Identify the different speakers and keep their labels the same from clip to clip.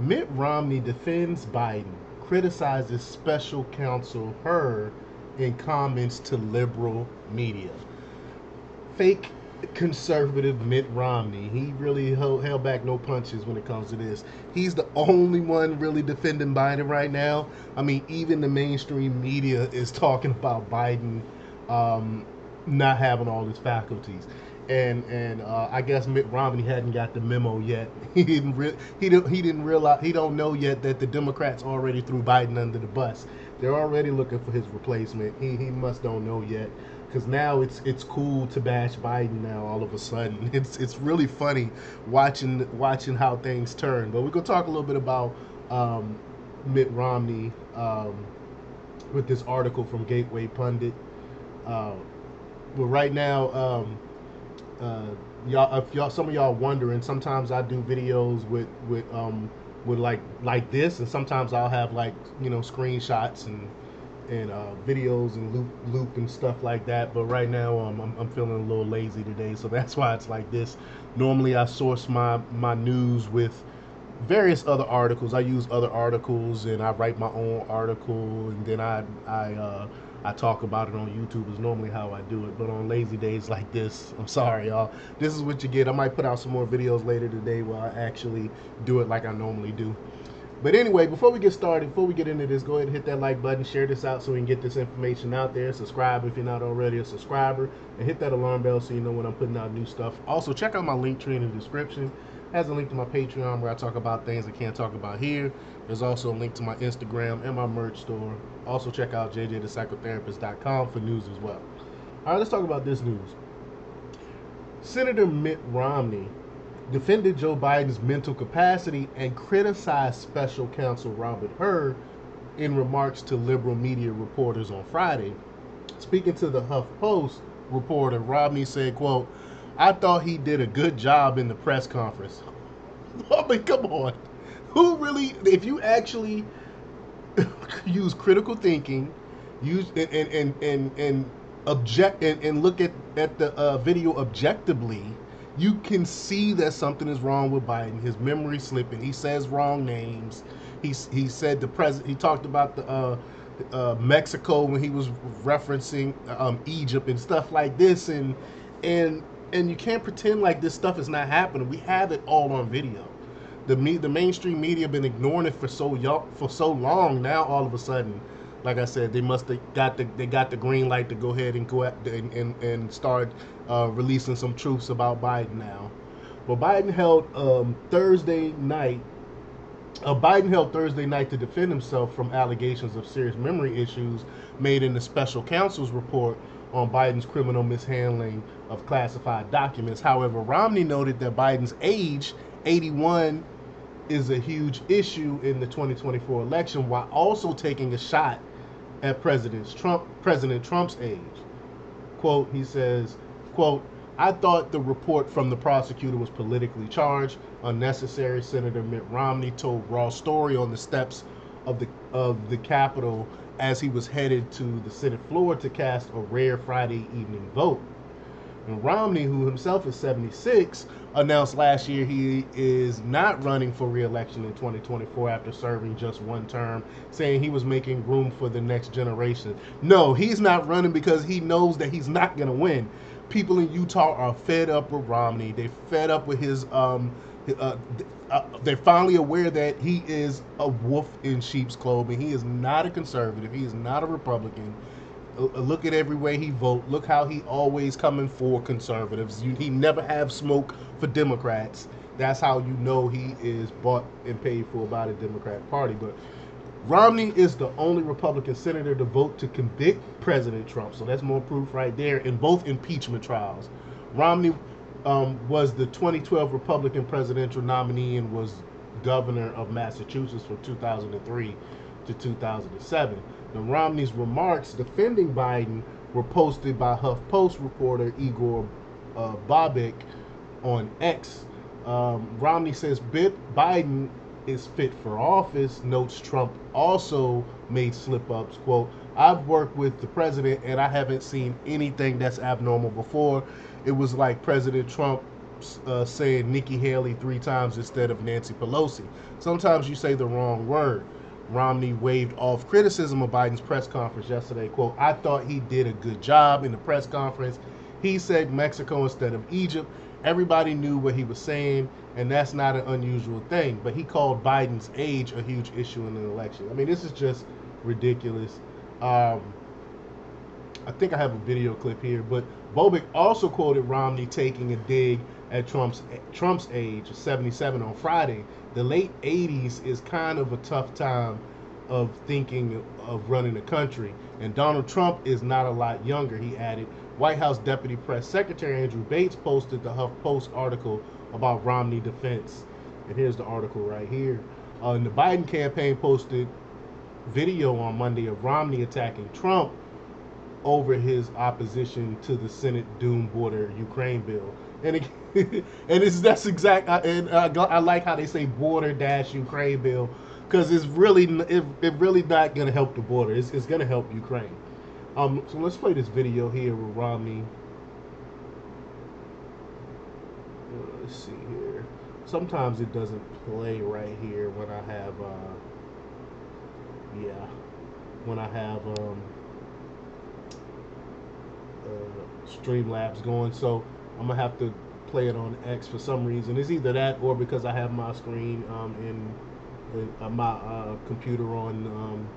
Speaker 1: Mitt Romney defends Biden, criticizes special counsel Hur in comments to liberal media. Fake conservative Mitt Romney. He really held back no punches when it comes to this. He's the only one really defending Biden right now. I mean, even the mainstream media is talking about Biden not having all his faculties. And I guess Mitt Romney hadn't got the memo yet. He didn't realize, he don't know yet that the Democrats already threw Biden under the bus. They're already looking for his replacement. He must don't know yet, because now it's cool to bash Biden now all of a sudden. It's really funny watching how things turn. But we're gonna talk a little bit about Mitt Romney with this article from Gateway Pundit. Uh, but right now, if some of y'all wondering, sometimes I do videos with like this, and sometimes I'll have like screenshots and videos and loop and stuff like that. But right now, I'm feeling a little lazy today, so that's why it's like this. Normally, I source my news with various other articles. I use other articles and I write my own article, and then I talk about it on YouTube. Is normally how I do it. But on lazy days like this, I'm sorry, y'all. This is what you get. I might put out some more videos later today where I actually do it like I normally do. But anyway, before we get started, before we get into this, go ahead and hit that like button, share this out so we can get this information out there. Subscribe if you're not already a subscriber, and hit that alarm bell so you know when I'm putting out new stuff. Also, check out my link tree in the description. It has a link to my Patreon where I talk about things I can't talk about here. There's also a link to my Instagram and my merch store. Also, check out jjthepsychotherapist.com for news as well. All right, let's talk about this news. Senator Mitt Romney defended Joe Biden's mental capacity and criticized special counsel Robert Hur in remarks to liberal media reporters on Friday. Speaking to the HuffPost reporter, Romney said, quote, "I thought he did a good job in the press conference." I mean, come on. Who really, if you actually use critical thinking, use and object and look at the video objectively, you can see that something is wrong with Biden. His memory slipping. He says wrong names. He said the president. He talked about the Mexico when he was referencing Egypt and stuff like this. And you can't pretend like this stuff is not happening. We have it all on video. The mainstream media have been ignoring it for so long. Now all of a sudden, like I said, they must have got the green light to go ahead and go and start releasing some truths about Biden now. Well, Biden held Thursday night to defend himself from allegations of serious memory issues made in the special counsel's report on Biden's criminal mishandling of classified documents. However, Romney noted that Biden's age, 81, is a huge issue in the 2024 election, while also taking a shot at President Trump's age. Quote, he says, quote, "I thought the report from the prosecutor was politically charged, unnecessary." Senator Mitt Romney told Raw Story on the steps of the Capitol as he was headed to the Senate floor to cast a rare Friday evening vote. And Romney, who himself is 76, announced last year he is not running for re-election in 2024 after serving just one term, saying he was making room for the next generation. No, he's not running because he knows that he's not going to win. People in Utah are fed up with Romney. They're fed up with his they're finally aware that he is a wolf in sheep's clothing. He is not a conservative. He is not a Republican. Look at every way he vote. Look how he always coming for conservatives. He never have smoke for Democrats. That's how you know he is bought and paid for by the Democrat Party. But Romney is the only Republican senator to vote to convict President Trump. So that's more proof right there in both impeachment trials. Romney was the 2012 Republican presidential nominee and was governor of Massachusetts from 2003 to 2007. Now, Romney's remarks defending Biden were posted by HuffPost reporter Igor Bobik on X. Romney says Biden is fit for office, notes Trump also made slip-ups. Quote, "I've worked with the president and I haven't seen anything that's abnormal before. It was like President Trump saying Nikki Haley 3 times instead of Nancy Pelosi. Sometimes you say the wrong word. Romney waved off criticism of Biden's press conference yesterday. Quote, I thought he did a good job in the press conference. He said Mexico instead of Egypt. Everybody knew what he was saying, and that's not an unusual thing. But he called Biden's age a huge issue in the election. I mean, this is just ridiculous. I think I have a video clip here, but Bobek also quoted Romney taking a dig at Trump's age, 77, on Friday. The late 80s is kind of a tough time of thinking of running the country, and Donald Trump is not a lot younger, he added. White House Deputy Press Secretary Andrew Bates posted the HuffPost article about Romney defense. And here's the article right here. And the Biden campaign posted video on Monday of Romney attacking Trump over his opposition to the Senate doomed border Ukraine bill. And that's exact. I like how they say border dash Ukraine bill, because it's really not going to help the border. It's going to help Ukraine. So let's play this video here with Romney. Let's see here. Sometimes it doesn't play right here when I have Streamlabs going, so I'm gonna have to play it on X for some reason. It's either that or because I have my screen in my computer on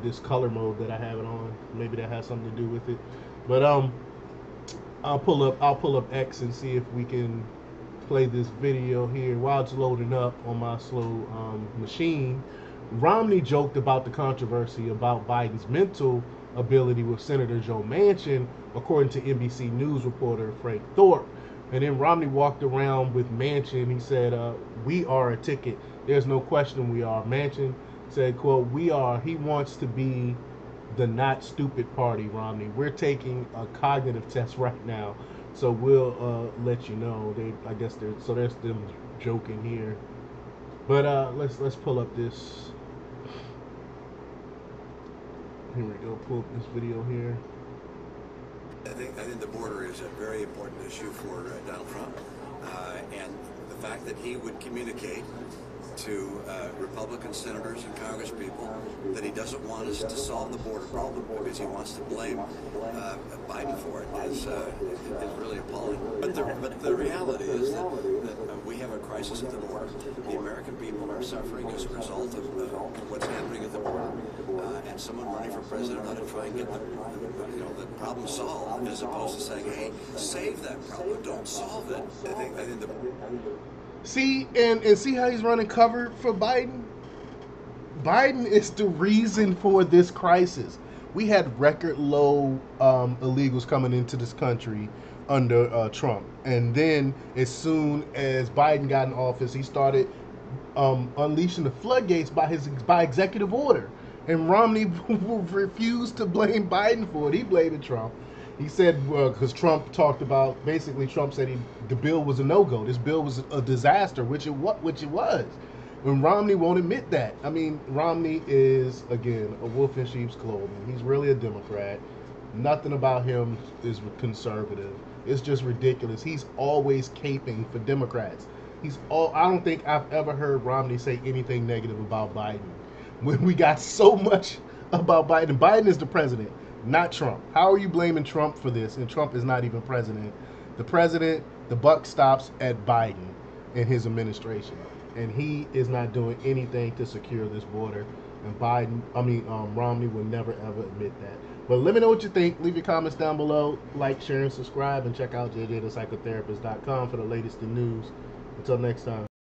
Speaker 1: this color mode that I have it on. Maybe that has something to do with it. But I'll pull up X and see if we can play this video here while it's loading up on my slow machine. Romney joked about the controversy about Biden's mental ability with Senator Joe Manchin, according to NBC News reporter Frank Thorpe. And then Romney walked around with Manchin. He said, we are a ticket. There's no question we are. Manchin said, quote, we are. He wants to be the not stupid party, Romney. We're taking a cognitive test right now, so we'll let you know. There's them joking here. But let's pull up this. Here we go. Pull up this video here.
Speaker 2: I think the border is a very important issue for Donald Trump, and the fact that he would communicate to Republican senators and Congress people that he doesn't want us to solve the border problem because he wants to blame Biden for it is really appalling. But the reality is that we have a crisis at the border. The American people are suffering as a result of what's happening at the border. And someone running for president ought to try and get the problem solved, as opposed to saying, "Hey, save that problem, don't solve it." I think the
Speaker 1: See how he's running cover for Biden? Biden is the reason for this crisis. We had record low illegals coming into this country under Trump. And then as soon as Biden got in office, he started unleashing the floodgates by executive order. And Romney refused to blame Biden for it. He blamed Trump. He said, because Trump said the bill was a no-go. This bill was a disaster, which it was. And Romney won't admit that. I mean, Romney is, again, a wolf in sheep's clothing. He's really a Democrat. Nothing about him is conservative. It's just ridiculous. He's always caping for Democrats. I don't think I've ever heard Romney say anything negative about Biden. When we got so much about Biden. Biden is the president, not Trump. How are you blaming Trump for this? And Trump is not even president. The buck stops at Biden and his administration. And he is not doing anything to secure this border. And Romney will never ever admit that. But let me know what you think. Leave your comments down below. Like, share, and subscribe. And check out jjthepsychotherapist.com for the latest in news. Until next time.